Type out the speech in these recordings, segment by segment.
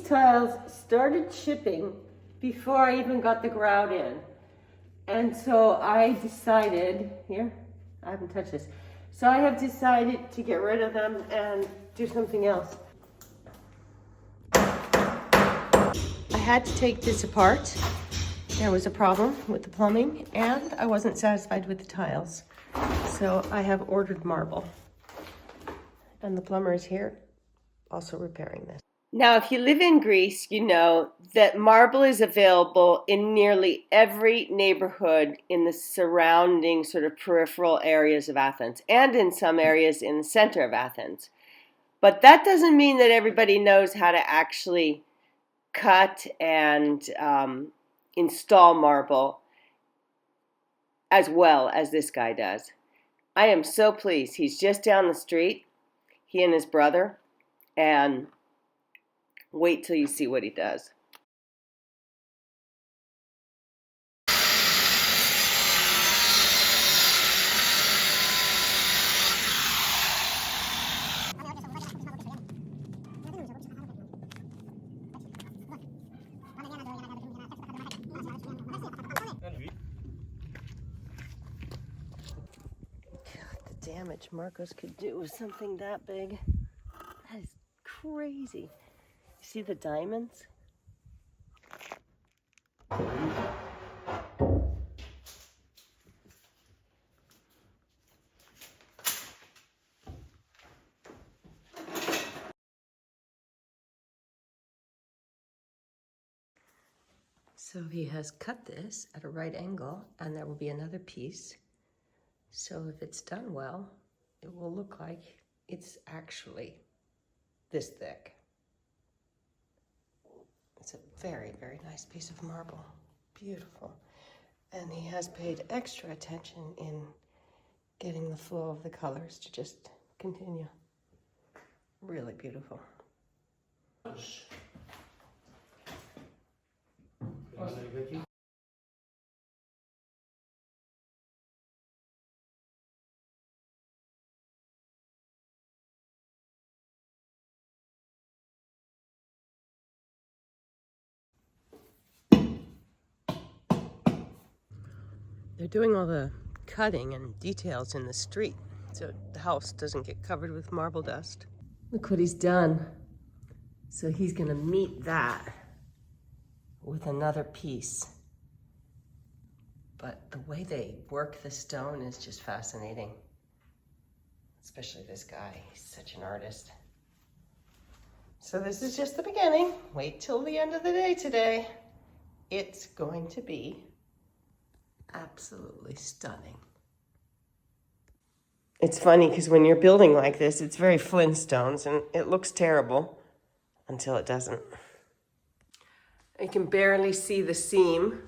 tiles started chipping before I even got the grout in. And so I decided, here, I haven't touched this. So I have decided to get rid of them and do something else. I had to take this apart. There was a problem with the plumbing and I wasn't satisfied with the tiles. So I have ordered marble. And the plumber is here, also repairing this. Now, if you live in Greece, you know that marble is available in nearly every neighborhood in the surrounding sort of peripheral areas of Athens and in some areas in the center of Athens. But that doesn't mean that everybody knows how to actually cut and install marble as well as this guy does. I am so pleased. He's just down the street, he and his brother, and wait till you see what he does. The damage Markos could do with something that big. That is crazy. You see the diamonds? So he has cut this at a right angle, and there will be another piece. So if it's done well, it will look like it's actually this thick. It's a very, very nice piece of marble. Beautiful. And he has paid extra attention in getting the flow of the colors to just continue. Really beautiful. They're doing all the cutting and details in the street so the house doesn't get covered with marble dust. Look what he's done. So he's gonna meet that with another piece. But the way they work the stone is just fascinating. Especially this guy, he's such an artist. So this is just the beginning. Wait till the end of the day today. It's going to be absolutely stunning. It's funny because when you're building like this, it's very Flintstones and it looks terrible until it doesn't. You can barely see the seam,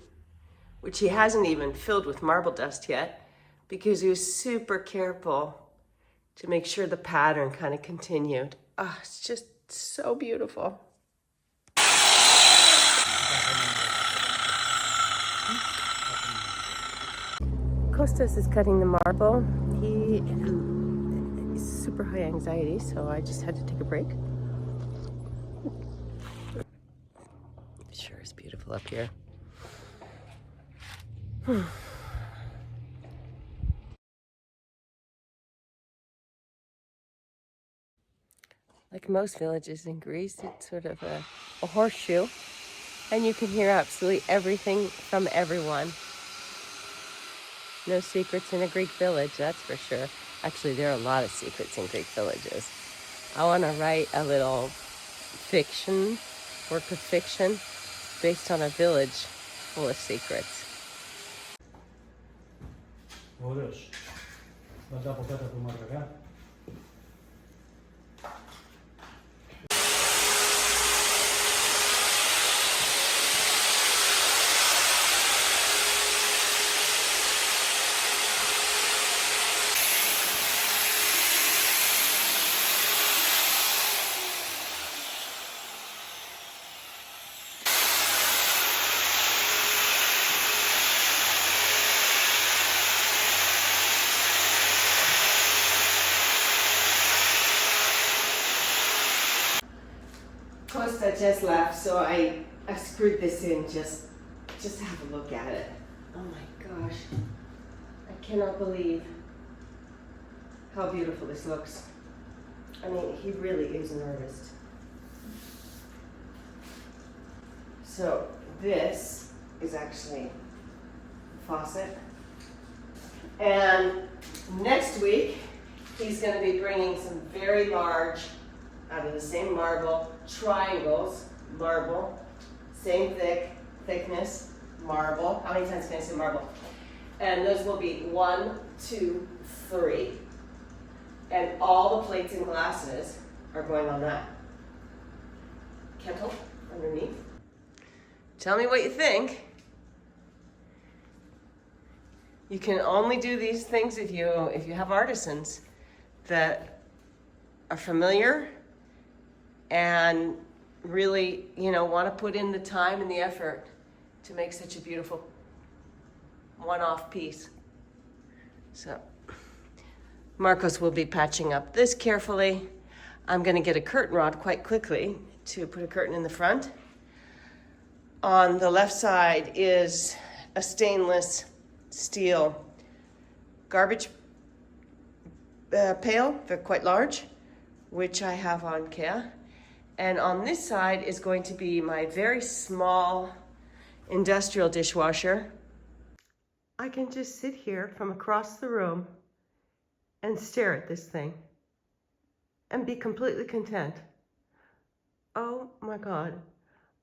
which he hasn't even filled with marble dust yet because he was super careful to make sure the pattern kind of continued. Oh, it's just so beautiful. Costas is cutting the marble. He is super high anxiety, so I just had to take a break. It sure is beautiful up here. Like most villages in Greece, it's sort of a horseshoe, and you can hear absolutely everything from everyone. No secrets in a Greek village, that's for sure. Actually, there are a lot of secrets in Greek villages. I want to write a little fiction, work of fiction, based on a village full of secrets. Costa just left, so I screwed this in just to have a look at it. Oh my gosh. I cannot believe how beautiful this looks. I mean, he really is an artist. So this is actually a faucet. And next week, he's going to be bringing some very large, out of the same marble, triangles, marble, same thickness, marble. How many times can I say marble? And those will be 1, 2, 3. And all the plates and glasses are going on that kettle underneath. Tell me what you think. You can only do these things if you have artisans that are familiar and really, want to put in the time and the effort to make such a beautiful one-off piece. So Markos will be patching up this carefully. I'm going to get a curtain rod quite quickly to put a curtain in the front. On the left side is a stainless steel garbage pail. They're quite large, which I have on Kea. And on this side is going to be my very small industrial dishwasher. I can just sit here from across the room and stare at this thing and be completely content. Oh my God.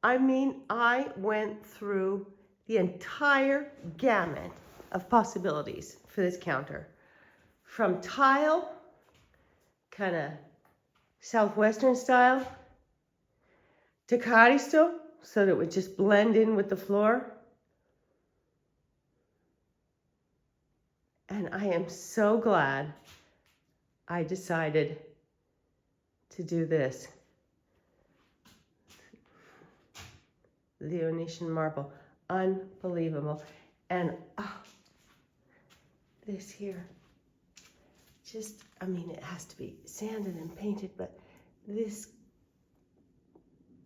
I mean, I went through the entire gamut of possibilities for this counter. From tile, kind of southwestern style, to caristo, so that it would just blend in with the floor. And I am so glad I decided to do this. Leonetian marble, unbelievable. And this here, just, I mean, it has to be sanded and painted, but this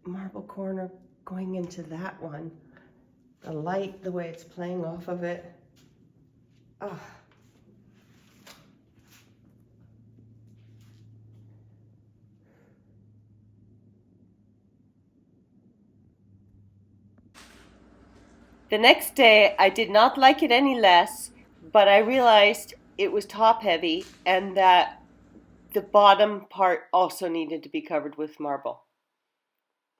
marble corner going into that one, the light, the way it's playing off of it, The next day, I did not like it any less, but I realized it was top heavy and that the bottom part also needed to be covered with marble.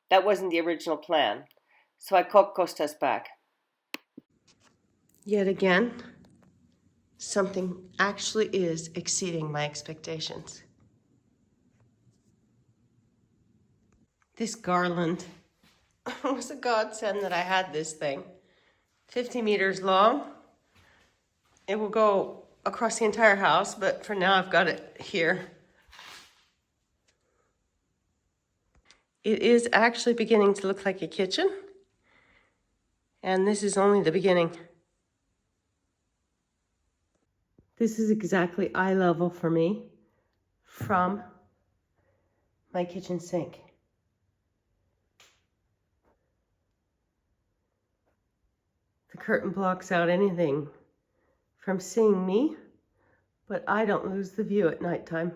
That wasn't the original plan, so I called Costas back. Yet again, something actually is exceeding my expectations. This garland was a godsend that I had this thing. 50 meters long. It will go across the entire house, but for now I've got it here. It is actually beginning to look like a kitchen, and this is only the beginning. This is exactly eye level for me from my kitchen sink. The curtain blocks out anything from seeing me, but I don't lose the view at nighttime.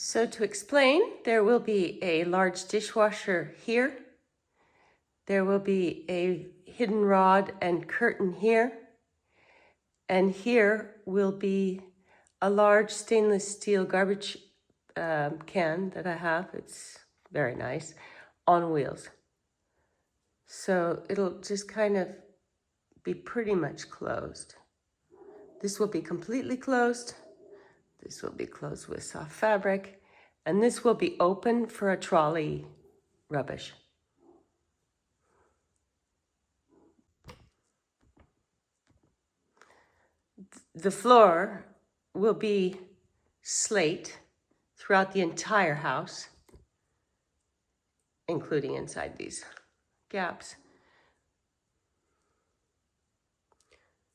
So to explain, there will be a large dishwasher here. There will be a hidden rod and curtain here. And here will be a large stainless steel garbage can that I have. It's very nice, on wheels. So it'll just kind of be pretty much closed. This will be completely closed. This will be closed with soft fabric. And this will be open for a trolley rubbish. The floor will be slate throughout the entire house, including inside these gaps.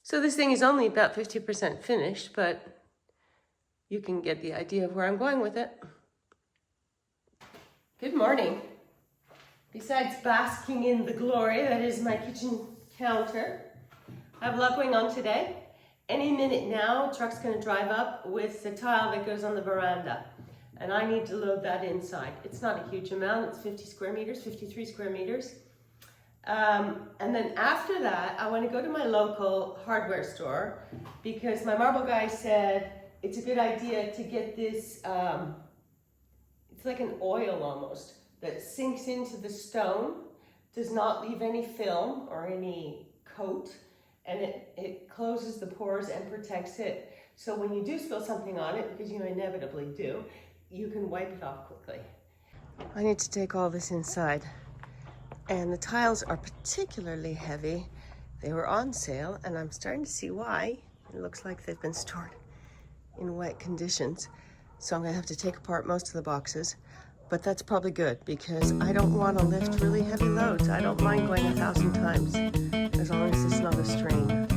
So this thing is only about 50% finished, but you can get the idea of where I'm going with it. Good morning. Besides basking in the glory that is my kitchen counter, I have a lot going on today. Any minute now, a truck's going to drive up with the tile that goes on the veranda, and I need to load that inside. It's not a huge amount, it's 50 square meters, 53 square meters. And then after that, I want to go to my local hardware store because my marble guy said it's a good idea to get this, it's like an oil almost, that sinks into the stone, does not leave any film or any coat, and it closes the pores and protects it. So when you do spill something on it, because you inevitably do, you can wipe it off quickly. I need to take all this inside. And the tiles are particularly heavy. They were on sale, and I'm starting to see why. It looks like they've been stored in wet conditions. So I'm gonna have to take apart most of the boxes, but that's probably good because I don't want to lift really heavy loads. I don't mind going 1,000 times as long as it's not a strain.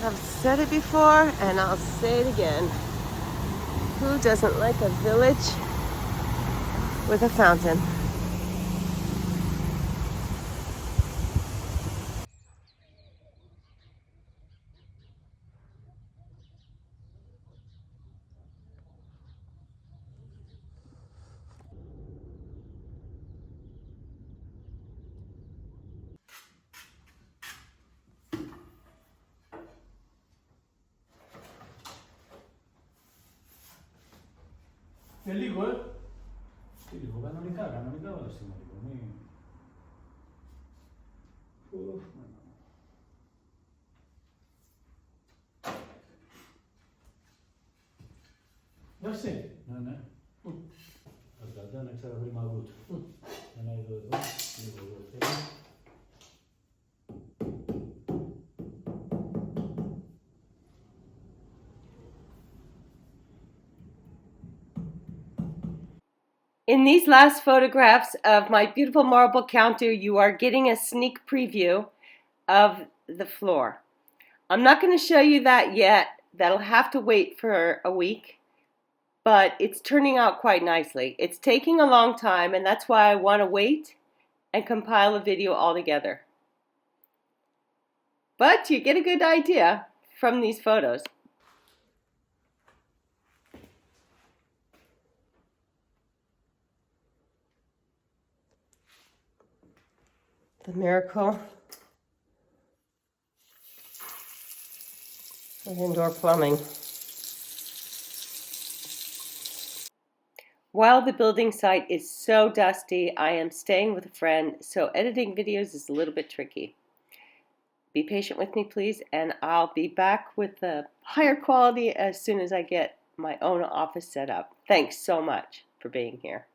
I've said it before and I'll say it again. Who doesn't like a village with a fountain? È ligo, eh? Ti dico, non li caga la stima, dico, mi... Da sì, non è? Guarda, non c'era prima avuto. Non è dove, dico, In these last photographs of my beautiful marble counter, you are getting a sneak preview of the floor. I'm not going to show you that yet. That'll have to wait for a week, but it's turning out quite nicely. It's taking a long time, and that's why I want to wait and compile a video all together. But you get a good idea from these photos. The miracle of indoor plumbing. While the building site is so dusty, I am staying with a friend, so editing videos is a little bit tricky. Be patient with me, please, and I'll be back with a higher quality as soon as I get my own office set up. Thanks so much for being here.